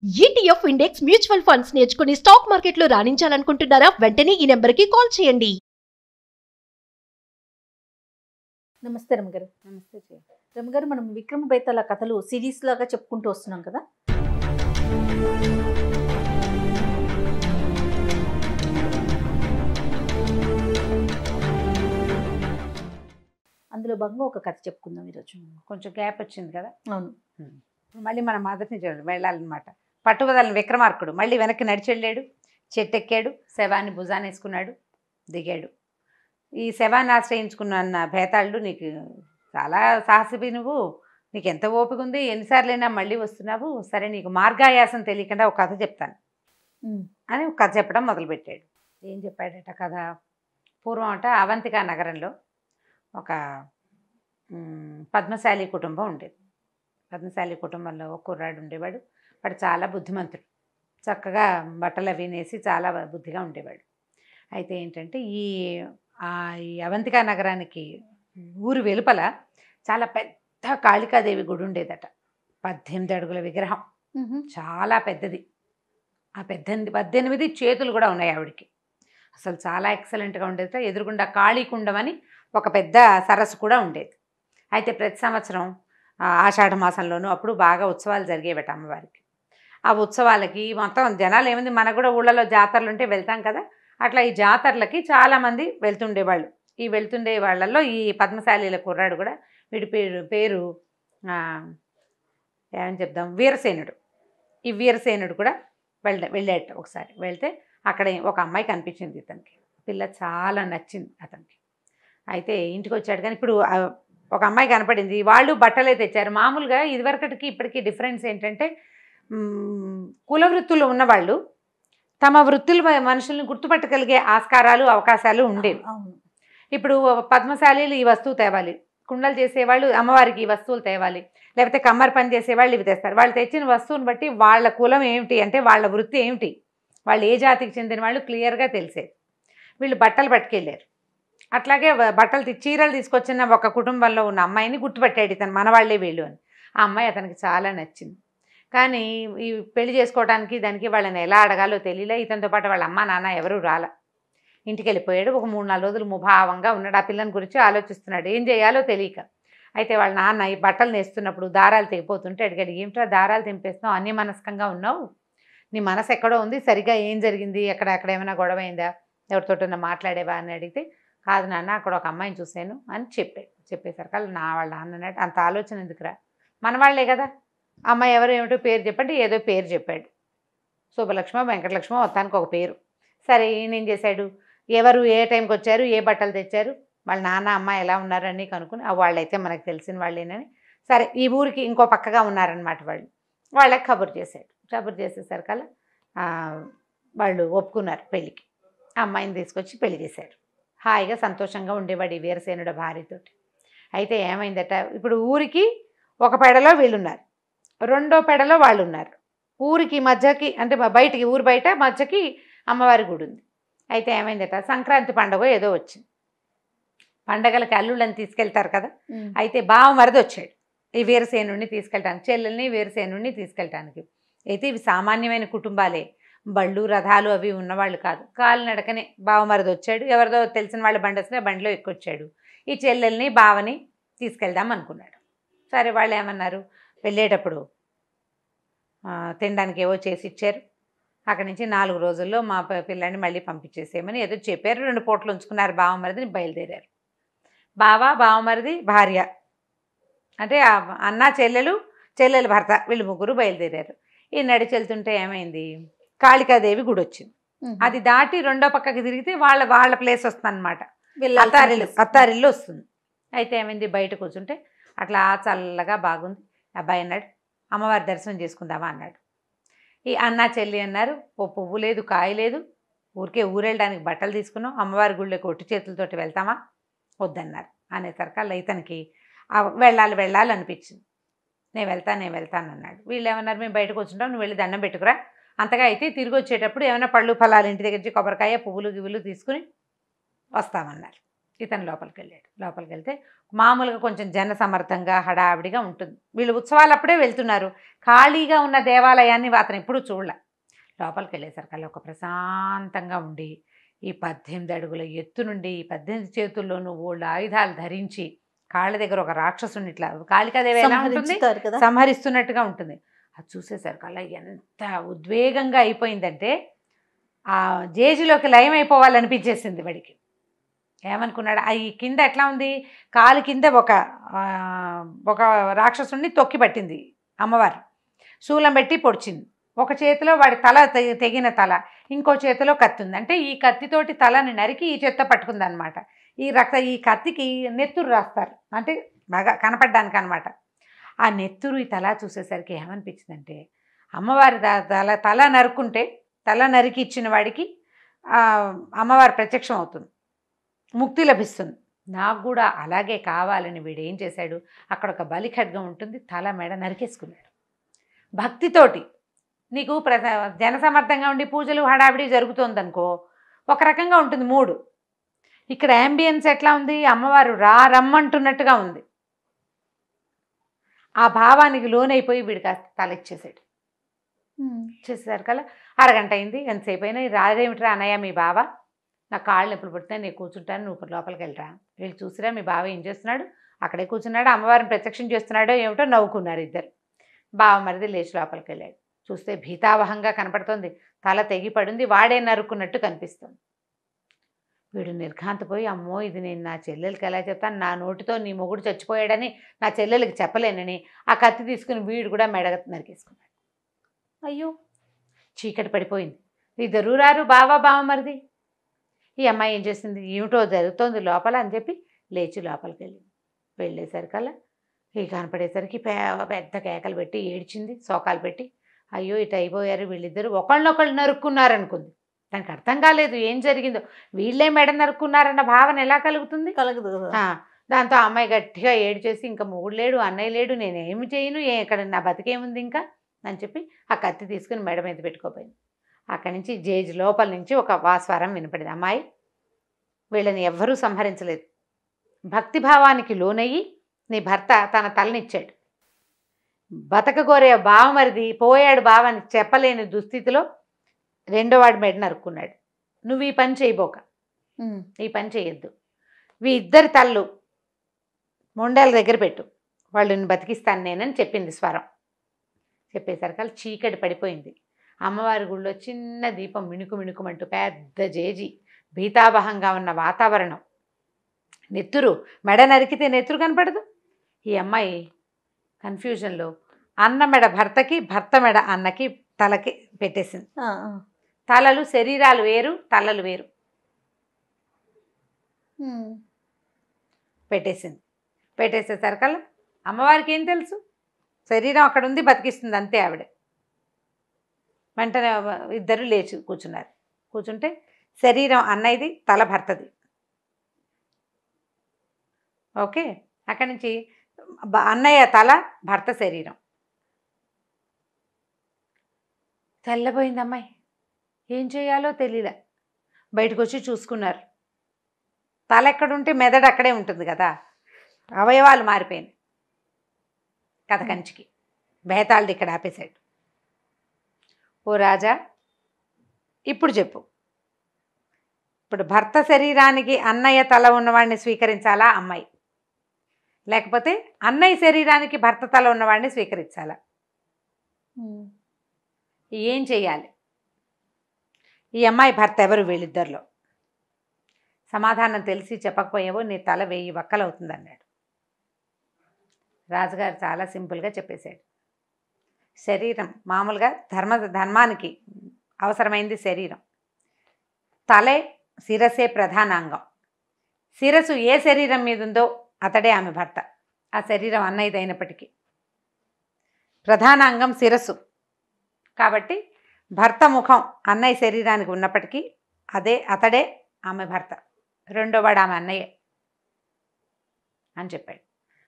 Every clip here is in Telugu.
ETF ఇండెక్స్ మ్యూచువల్ ఫండ్స్ నేర్చుకుని స్టాక్ మార్కెట్లో రాణించాలనుకుంటున్నారా? వెంటనే ఈ నెంబర్కి కాల్ చేయండి. నమస్తే రమగారు. నమస్తే జయ. రమగారు, మనం విక్రమ బేతాళ కథలు సిరీస్ లాగా చెప్పుకుంటూ వస్తున్నాం కదా. అందులో భాగంగా ఒక కథ చెప్పుకుందాం ఈరోజు. కొంచెం గ్యాప్ వచ్చింది కదా. అవును. మళ్ళీ మనం మొదటి నుంచి వెళ్ళాలన్నమాట. పట్టుబదలని విక్రమార్కుడు మళ్ళీ వెనక్కి నడిచి వెళ్ళాడు, చెట్టు ఎక్కాడు, శవాన్ని భుజాన్ని వేసుకున్నాడు, దిగాడు. ఈ శవాన్ని ఆశ్రయించుకున్న భేతాళుడు, నీకు చాలా సాహసివి, నువ్వు నీకు ఎంత ఓపిక ఉంది, ఎన్నిసార్లైనా మళ్ళీ వస్తున్నావు, సరే నీకు మార్గాయాసం తెలియకుండా ఒక కథ చెప్తాను అని ఒక కథ చెప్పడం మొదలుపెట్టాడు. ఏం చెప్పాడట కథ? పూర్వం అట అవంతిక నగరంలో ఒక పద్మశాలి కుటుంబం ఉండేది. పద్మశాలి కుటుంబంలో ఒక కుర్రాడు ఉండేవాడు. వాడు చాలా బుద్ధిమంతుడు, చక్కగా బట్టలు అవి నేసి చాలా బుద్ధిగా ఉండేవాడు. అయితే ఏంటంటే ఈ అవంతిక నగరానికి ఊరు వెలుపల చాలా పెద్ద కాళికాదేవి గుడి ఉండేదట. 18 అడుగుల విగ్రహం, చాలా పెద్దది. ఆ 18 చేతులు కూడా ఉన్నాయి ఆవిడికి. అసలు చాలా ఎక్సలెంట్గా ఉండేదట. ఎదురుగుండా కాళీకుండం అని ఒక పెద్ద సరస్సు కూడా ఉండేది. అయితే ప్రతి సంవత్సరం ఆషాఢ మాసంలోనూ అప్పుడు బాగా ఉత్సవాలు జరిగేవట అమ్మవారికి. ఆ ఉత్సవాలకి మొత్తం జనాలు ఏముంది, మనకు కూడా ఊళ్ళలో జాతరలు ఉంటే వెళ్తాం కదా, అట్లా ఈ జాతరలకి చాలామంది వెళ్తుండేవాళ్ళు. ఈ వెళ్తుండే వాళ్ళల్లో ఈ పద్మశాలీల కుర్రాడు కూడా, వీడి పేరు ఏమని చెప్దాం, వీరసేనుడు. ఈ వీరసేనుడు కూడా వెళ్ళాట. ఒకసారి వెళ్తే అక్కడ ఒక అమ్మాయి కనిపించింది ఇతనికి. పిల్ల చాలా నచ్చింది అతనికి. అయితే ఇంటికి వచ్చాడు. కానీ ఇప్పుడు ఒక అమ్మాయి కనపడింది. వాళ్ళు బట్టలే తెచ్చారు. మామూలుగా ఇదివరకటికి ఇప్పటికీ డిఫరెన్స్ ఏంటంటే, కుల వృత్తులు ఉన్నవాళ్ళు తమ వృత్తులు మనుషుల్ని గుర్తుపట్టగలిగే ఆస్కారాలు, అవకాశాలు ఉండేవి. ఇప్పుడు పద్మశాలీలు ఈ వస్తువు తేవాలి, కుండలు చేసేవాళ్ళు అమ్మవారికి ఈ వస్తువులు తేవాలి, లేకపోతే కమ్మరి పని చేసేవాళ్ళు ఇవి తెస్తారు. వాళ్ళు తెచ్చిన వస్తువుని బట్టి వాళ్ళ కులం ఏమిటి, అంటే వాళ్ళ వృత్తి ఏమిటి, వాళ్ళు ఏ జాతికి చెందిన వాళ్ళు క్లియర్గా తెలిసేది. వీళ్ళు బట్టలు పట్టుకెళ్ళారు. అట్లాగే బట్టలు చీరలు తీసుకొచ్చిన ఒక కుటుంబంలో ఉన్న అమ్మాయిని గుర్తుపట్టాడు ఇతను, మనవాళ్లే వీళ్ళు అని. ఆ అమ్మాయి అతనికి చాలా నచ్చింది. కానీ ఈ పెళ్లి చేసుకోవడానికి దానికి వాళ్ళని ఎలా అడగాలో తెలియలే. ఇతనితో పాటు వాళ్ళ అమ్మ నాన్న ఎవరూ రాల. ఇంటికి వెళ్ళిపోయాడు. ఒక 3-4 రోజులు ముభావంగా ఉన్నాడు. ఆ పిల్లని గురించి ఆలోచిస్తున్నాడు, ఏం చేయాలో తెలియక. అయితే వాళ్ళ నాన్న ఈ బట్టలు నేస్తున్నప్పుడు దారాలు తెగిపోతుంటే అడిగాడు, ఏమిటో దారాలు తెంపేస్తున్నావు, అన్యమనస్కంగా ఉన్నావు, నీ మనసు ఎక్కడో ఉంది, సరిగ్గా ఏం జరిగింది, అక్కడ ఏమైనా గొడవ అయిందా, ఎవరితోటన్నా మాట్లాడేవా అని అడిగితే, కాదు నాన్న, అక్కడ ఒక అమ్మాయిని చూశాను అని చెప్పేసరికి వాళ్ళ నాన్న అన్నట్టు, అంత ఆలోచన ఎందుకురా, మన వాళ్ళే కదా, అమ్మాయి ఎవరు ఏమిటో పేరు చెప్పండి. ఏదో పేరు చెప్పాడు, శుభలక్ష్మో వెంకటలక్ష్మో మొత్తానికి ఒక పేరు. సరే ఈయన ఏం చేశాడు, ఎవరు ఏ టైంకి వచ్చారు, ఏ బట్టలు తెచ్చారు, వాళ్ళ నాన్న అమ్మ ఎలా ఉన్నారని కనుక్కుని, వాళ్ళైతే మనకు తెలిసిన వాళ్ళేనని, సరే ఈ ఊరికి ఇంకో పక్కగా ఉన్నారనమాట వాళ్ళకి కబురు చేశాడు. కబురు చేసేసరికల్లా వాళ్ళు ఒప్పుకున్నారు పెళ్ళికి. అమ్మాయిని తీసుకొచ్చి పెళ్లి చేశారు. హాయిగా సంతోషంగా ఉండేవాడు ఈ వీరసేనుడు భార్యతోటి. అయితే ఏమైందట, ఇప్పుడు ఊరికి ఒక పెడలో వీళ్ళున్నారు, రెండో పెడలో వాళ్ళు ఉన్నారు. ఊరికి మధ్యకి, అంటే బయటికి, ఊరు బయట మధ్యకి అమ్మవారి గుడి ఉంది. అయితే ఏమైందట, సంక్రాంతి పండుగ ఏదో వచ్చింది. పండగలకి అల్లుళ్ళని తీసుకెళ్తారు కదా. అయితే బావమరిది వచ్చాడు ఈ వీరసేనుడిని తీసుకెళ్ళటానికి, చెల్లెల్ని వీరసేనుడిని తీసుకెళ్ళటానికి. అయితే ఇవి సామాన్యమైన కుటుంబాలే, బళ్ళు రథాలు అవి ఉన్నవాళ్ళు కాదు. కాలినడకనే బావమరిది వచ్చాడు. ఎవరిదో తెలిసిన వాళ్ళ బండి వస్తే బండిలో ఎక్కొచ్చాడు. ఈ చెల్లెల్ని బావని తీసుకెళ్దాం అనుకున్నాడు. సరే వాళ్ళు ఏమన్నారు, వెళ్ళేటప్పుడు తినడానికి ఏవో చేసి ఇచ్చారు. అక్కడి నుంచి 4 రోజుల్లో మా పిల్లాన్ని మళ్ళీ పంపించేసేయమని ఏదో చెప్పారు. 2 పూటలు ఉంచుకున్నారు. బావమరిదిని బయలుదేరారు. బావమరిది, భార్య, అంటే అన్న చెల్లెలు భర్త, వీళ్ళు ముగ్గురు బయలుదేరారు. ఈ నడిచి వెళ్తుంటే ఏమైంది, కాళికాదేవి గుడి వచ్చింది. అది దాటి రెండో పక్కకి తిరిగితే వాళ్ళ ప్లేస్ వస్తుంది అనమాట, అత్తారిల్లు వస్తుంది. అయితే ఏమైంది, బయట కూర్చుంటే అట్లా చల్లగా బాగుంది. అబ్బాయి అన్నాడు, అమ్మవారి దర్శనం చేసుకుందామా అన్నాడు. ఈ అన్న చెల్లి అన్నారు, ఓ పువ్వు లేదు, కాయ లేదు, ఊరెళ్ళడానికి బట్టలు తీసుకున్నాం, అమ్మవారి గుళ్ళకి ఒట్టి చేతులతోటి వెళ్తామా, వద్దన్నారు. అనేసరికల్లా ఇతనికి వెళ్ళాలి అనిపించింది. నేను వెళ్తాను అన్నాడు. వీళ్ళు ఏమన్నారు, మేము బయటకు వచ్చుంటాం, నువ్వు వెళ్ళి దండం పెట్టుకురా, అంతగా అయితే తిరిగి వచ్చేటప్పుడు ఏమైనా పళ్ళు ఫలాలు ఇంటి దగ్గర నుంచి కొబ్బరికాయ పువ్వులు గివ్వులు తీసుకుని వస్తామన్నారు. ఇతను లోపలికి వెళ్ళాడు. లోపలికి వెళ్తే మామూలుగా కొంచెం జనసమర్థంగా హడావిడిగా ఉంటుంది. వీళ్ళు ఉత్సవాలప్పుడే వెళ్తున్నారు. ఖాళీగా ఉన్న దేవాలయాన్ని అతను ఎప్పుడూ చూడలే. లోపలికి వెళ్ళేసరికల్లా ఒక ప్రశాంతంగా ఉండి ఈ 18 అడుగుల ఎత్తు నుండి 18 చేతుల్లోనూ ఓళ్ళు ఆయుధాలు ధరించి కాళ్ళ దగ్గర ఒక రాక్షసుని ఇట్లా కాళికాదేవి ఎలా ఉంటుంది సంహరించుతారు కదా. సంహరిస్తున్నట్టుగా ఉంటుంది. అది చూసేసరికల్లా ఎంత ఉద్వేగంగా అయిపోయిందంటే ఆ జేజీలోకి లయం అయిపోవాలనిపించేసింది వాడికి. ఏమనుకున్నాడు, ఈ కింద ఎట్లా ఉంది, కాలు కింద ఒక రాక్షసుని తొక్కి పట్టింది అమ్మవారు. శూలం పెట్టి పొడిచింది. ఒక చేతిలో వాడి తల తెగిన తల, ఇంకో చేతిలో కత్తి ఉంది. అంటే ఈ కత్తితోటి తలని నరికి ఈ చేత్తో పట్టుకుంది అనమాట. ఈ కత్తికి నెత్తురు రాస్తారు, అంటే బాగా కనపడడానికి అనమాట. ఆ నెత్తురు ఈ తల చూసేసరికి ఏమనిపించిందంటే, అమ్మవారి తల నరుక్కుంటే తల నరికి ఇచ్చిన వాడికి అమ్మవారు ప్రత్యక్షం అవుతుంది, ముక్తి లభిస్తుంది. నాకు కూడా అలాగే కావాలని వీడు ఏం చేశాడు, అక్కడ ఒక బలి ఖడ్గం ఉంటుంది, తల మెడ నరికేసుకున్నాడు భక్తితోటి. నీకు జనసమర్థంగా ఉండి పూజలు హడావిడి జరుగుతుందనుకో ఒక రకంగా ఉంటుంది మూడు. ఇక్కడ యాంబియన్స్ ఎట్లా ఉంది, అమ్మవారు రమ్మంటున్నట్టుగా ఉంది. ఆ భావానికి లోనైపోయి వీడు కాస్త తల ఇచ్చేసాడు. ఇచ్చేసరికల్లా అరగంట అయింది. ఎంతసేపు అయినా రాదేమిట్రా అన్నయ్య మీ బావ, నా కాళ్ళు నొప్పులు పుడుతున్నాయి, నేను కూర్చుంటాను, నువ్వు లోపలికి వెళ్ళరా, వీళ్ళు చూసిరా మీ బావ ఏం చేస్తున్నాడు, అక్కడే కూర్చున్నాడు, అమ్మవారిని ప్రత్యక్షం చేస్తున్నాడో ఏమిటో నవ్వుకున్నారు ఇద్దరు. బావ మరిది లేచి లోపలికి వెళ్ళాడు. చూస్తే భీతావహంగా కనపడుతుంది, తల తెగి పడింది, వాడే నరుక్కున్నట్టు కనిపిస్తుంది. వీడు నిర్ఘాంతపోయి, అమ్మో ఇది నేను నా చెల్లెలకి ఎలా చెప్తాను, నా నోటితో నీ మొగుడు చచ్చిపోయాడని నా చెల్లెలకి చెప్పలేనని ఆ కత్తి తీసుకుని వీడు కూడా మెడ నరికేసుకున్నాడు. అయ్యో, చీకటి పడిపోయింది. ఇద్దరు రారు, బావ మరిది. ఈ అమ్మాయి ఏం చేసింది, ఏమిటో జరుగుతోంది లోపల అని చెప్పి లేచి లోపలికి వెళ్ళేసరికల్లా ఈ కనపడేసరికి పెద్ద కేకలు పెట్టి ఏడ్చింది, శోకాలు పెట్టి. అయ్యో ఇటు అయిపోయారు వీళ్ళిద్దరు, ఒకళ్ళనొకళ్ళు నరుక్కున్నారనుకుంది. దానికి అర్థం కాలేదు ఏం జరిగిందో. వీళ్ళే మెడ నరుక్కున్నారన్న భావన ఎలా కలుగుతుంది, కలగదు. దాంతో ఆ అమ్మాయి గట్టిగా ఏడ్చేసి, ఇంకా మొగుడు లేడు, అన్నయ్య లేడు, నేనేమి చేయను, ఇక్కడ నా బతికేముంది ఇంకా అని చెప్పి ఆ కత్తి తీసుకుని మెడ మీద పెట్టుకోపోయింది. అక్కడి నుంచి జేజీ లోపల నుంచి ఒక స్వరం వినపడింది, అమ్మాయి వీళ్ళని ఎవ్వరూ సంహరించలేదు, భక్తిభావానికి లోనయ్యి నీ భర్త తన తలనిచ్చాడు, బతకగోరే బావమరిది పోయాడు బావని చెప్పలేని దుస్థితిలో రెండోవాడి మెడ నరుక్కున్నాడు. నువ్వు ఈ పని చేయబోక, ఈ పని చేయొద్దు, వీ ఇద్దరి తల్లు మొండాల దగ్గర పెట్టు, వాళ్ళని బతికిస్తాను నేనని చెప్పింది స్వరం. చెప్పేసరికి చీకటి పడిపోయింది. అమ్మవారి గుళ్ళో చిన్న దీపం మిణుకుమంటూ పెద్ద జేజీ, భీతావహంగా ఉన్న వాతావరణం, నెత్తురు, మెడ నరికితే నెత్తురు కనపడదు. ఈ అమ్మాయి కన్ఫ్యూజన్లో అన్న మెడ భర్తకి, భర్త మెడ అన్నకి తలకి పెట్టేసింది. తలలు శరీరాలు వేరు, తలలు వేరు పెట్టేసింది. పెట్టేసేసరికల్లా అమ్మవారికి ఏం తెలుసు, శరీరం అక్కడ ఉంది, బతికిస్తుంది అంతే ఆవిడ. వెంటనే ఇద్దరు లేచి కూర్చున్నారు. కూర్చుంటే శరీరం అన్నయ్యది, తల భర్తది. ఓకే, అక్కడి నుంచి అన్నయ్య తల, భర్త శరీరం. తెల్లబోయింది అమ్మాయి, ఏం చేయాలో తెలియలే. బయటకు వచ్చి చూసుకున్నారు. తల ఎక్కడుంటే మెదడు అక్కడే ఉంటుంది కదా, అవయవాలు మారిపోయినాయి. కథ కంచికి బేతాళుడు ఇక్కడ ఆపేశాడు. ఓ రాజా, ఇప్పుడు చెప్పు, ఇప్పుడు భర్త శరీరానికి అన్నయ్య తల ఉన్నవాడిని స్వీకరించాలా అమ్మాయి, లేకపోతే అన్నయ్య శరీరానికి భర్త తల ఉన్నవాడిని స్వీకరించాలా, ఏం చెయ్యాలి? ఈ అమ్మాయి భర్త ఎవరు వీళ్ళిద్దరిలో? సమాధానం తెలిసి చెప్పకపోయావో నీ తల 1000 వక్కలవుతుంది అన్నాడు. రాజుగారు చాలా సింపుల్గా చెప్పేశాడు. శరీరం మామూలుగా ధర్మానికి అవసరమైంది శరీరం. తలే శిరసే ప్రధానాంగం. శిరస్సు ఏ శరీరం మీద ఉందో అతడే ఆమె భర్త. ఆ శరీరం అన్నయ్యదైనప్పటికీ ప్రధానాంగం శిరస్సు కాబట్టి భర్త ముఖం అన్నయ్య శరీరానికి ఉన్నప్పటికీ అతడే ఆమె భర్త, రెండోవాడు ఆమె అన్నయ్య అని చెప్పాడు.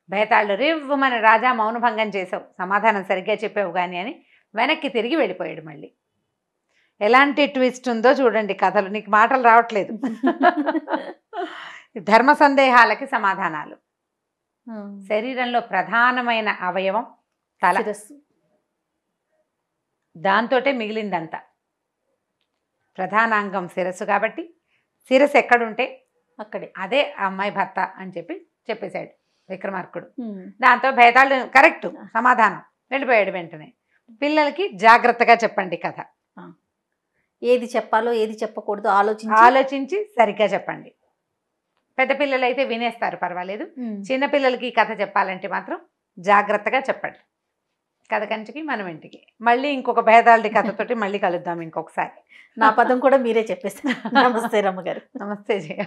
బేతాళుడు రివ్వుమని, రాజా మౌనభంగం చేసావు, సమాధానం సరిగ్గా చెప్పావు కానీ అని వెనక్కి తిరిగి వెళ్ళిపోయాడు. మళ్ళీ ఎలాంటి ట్విస్ట్ ఉందో చూడండి కథలు. నీకు మాటలు రావట్లేదు. ధర్మ సందేహాలకి సమాధానాలు. శరీరంలో ప్రధానమైన అవయవం తల, శిరస్సు. దాంతోటే మిగిలిందంతా. ప్రధానాంగం శిరస్సు కాబట్టి శిరస్సు ఎక్కడుంటే అక్కడే. అదే ఆ అమ్మాయి భర్త అని చెప్పేశాడు విక్రమార్కుడు. దాంతో భేదాలు కరెక్ట్ సమాధానం, వెళ్ళిపోయాడు వెంటనే. పిల్లలకి జాగ్రత్తగా చెప్పండి కథ, ఏది చెప్పాలో ఏది చెప్పకూడదు ఆలోచించి సరిగ్గా చెప్పండి. పెద్ద పిల్లలు అయితే వినేస్తారు, పర్వాలేదు. చిన్న పిల్లలకి కథ చెప్పాలంటే మాత్రం జాగ్రత్తగా చెప్పండి. కథ కంచికి మనం ఇంటికి. మళ్ళీ ఇంకొక భేదాలది కథతోటి మళ్ళీ కలుద్దాం ఇంకొకసారి. నా పదం కూడా మీరే చెప్పేస్తారు. నమస్తే రమ్మగారు. నమస్తే జయ.